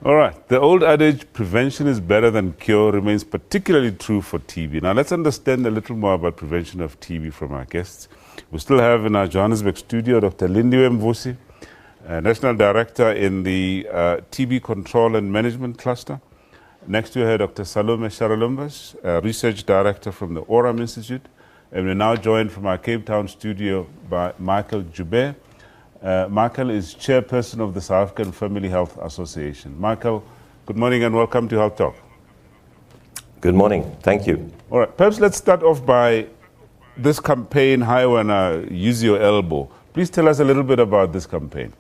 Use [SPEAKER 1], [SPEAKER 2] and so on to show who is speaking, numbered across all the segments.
[SPEAKER 1] All right, the old adage, prevention is better than cure, remains particularly true for TB. Now let's understand a little more about prevention of TB from our guests. We still have in our Johannesburg studio Dr. Lindiwe Mvusi, National Director in the TB Control and Management Cluster. Next to her, Dr. Salome Sharalumbas, Research Director from the Oram Institute. And we're now joined from our Cape Town studio by Michael Joubert. Michael is chairperson of the South African Family Health Association. Michael, good morning and welcome to Health Talk.
[SPEAKER 2] Good morning. Thank you.
[SPEAKER 1] All right. Perhaps let's start off by this campaign, Haybo Wena, Use Your Elbow. Please tell us a little bit about this campaign.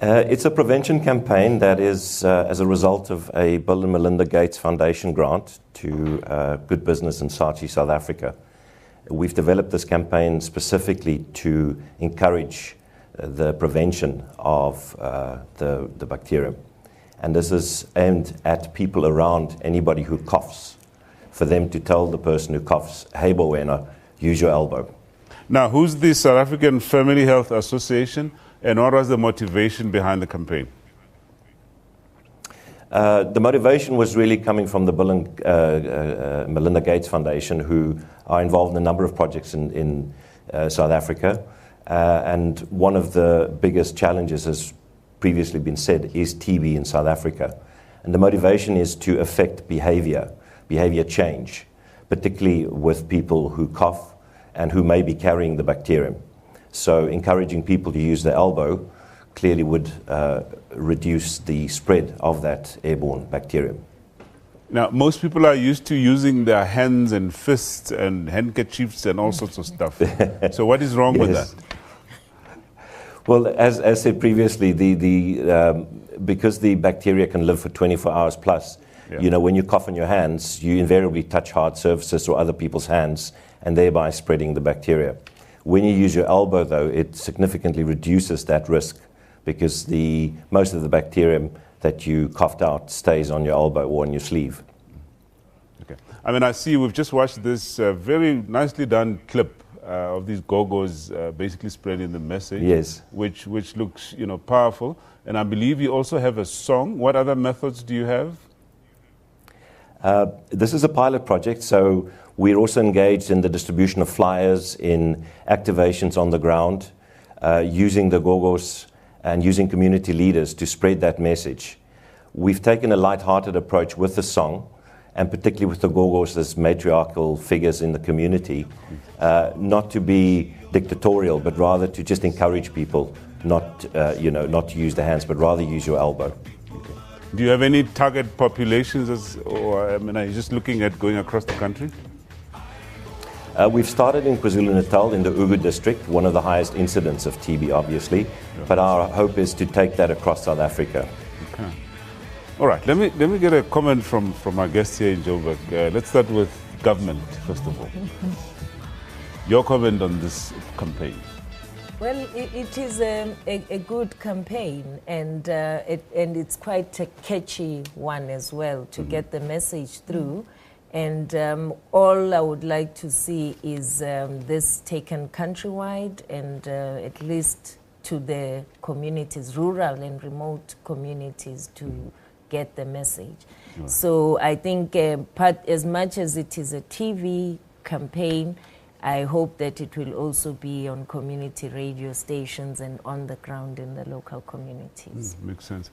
[SPEAKER 2] It's a prevention campaign that is as a result of a Bill Melinda Gates Foundation grant to Good Business in Saatchi, South Africa. We've developed this campaign specifically to encourage the prevention of the bacterium. And this is aimed at people around anybody who coughs, for them to tell the person who coughs, Haybo Wena, use your elbow.
[SPEAKER 1] Now, who's the South African Family Health Association, and what was the motivation behind the campaign?
[SPEAKER 2] The motivation was really coming from the Bill and Melinda Gates Foundation, who are involved in a number of projects in South Africa. And one of the biggest challenges, as previously been said, is TB in South Africa. And the motivation is to affect behavior change, particularly with people who cough and who may be carrying the bacterium. So encouraging people to use their elbow clearly would reduce the spread of that airborne bacterium.
[SPEAKER 1] Now, most people are used to using their hands and fists and handkerchiefs and all sorts of stuff. So what is wrong with that?
[SPEAKER 2] Well, as said previously, because the bacteria can live for 24 hours plus, you know, when you cough on your hands, you invariably touch hard surfaces or other people's hands and thereby spreading the bacteria. When you use your elbow, though, it significantly reduces that risk, because most of the bacterium that you coughed out stays on your elbow or on your sleeve.
[SPEAKER 1] Okay. I mean, I see we've just watched this very nicely done clip of these go-go's basically spreading the message,
[SPEAKER 2] yes,
[SPEAKER 1] which looks, you know, powerful. And I believe you also have a song. What other methods do you have?
[SPEAKER 2] This is a pilot project, so we're also engaged in the distribution of flyers, in activations on the ground, using the go-go's and using community leaders to spread that message. We've taken a light-hearted approach with the song, and particularly with the go-go's as matriarchal figures in the community, not to be dictatorial, but rather to just encourage people not to use their hands, but rather use your elbow.
[SPEAKER 1] Okay. Do you have any target populations, or I mean, are you just looking at going across the country?
[SPEAKER 2] We've started in KwaZulu-Natal in the Ugu district, one of the highest incidents of TB, obviously, but our hope is to take that across South Africa.
[SPEAKER 1] Okay. All right, let me get a comment from our guest here in Joburg. Let's start with government, first of all. Your comment on this campaign.
[SPEAKER 3] Well, it is a good campaign, and it's quite a catchy one as well to get the message through. And all I would like to see is this taken countrywide and at least to the communities, rural and remote communities, to get the message. Right. So I think as much as it is a TV campaign, I hope that it will also be on community radio stations and on the ground in the local communities.
[SPEAKER 1] Makes sense.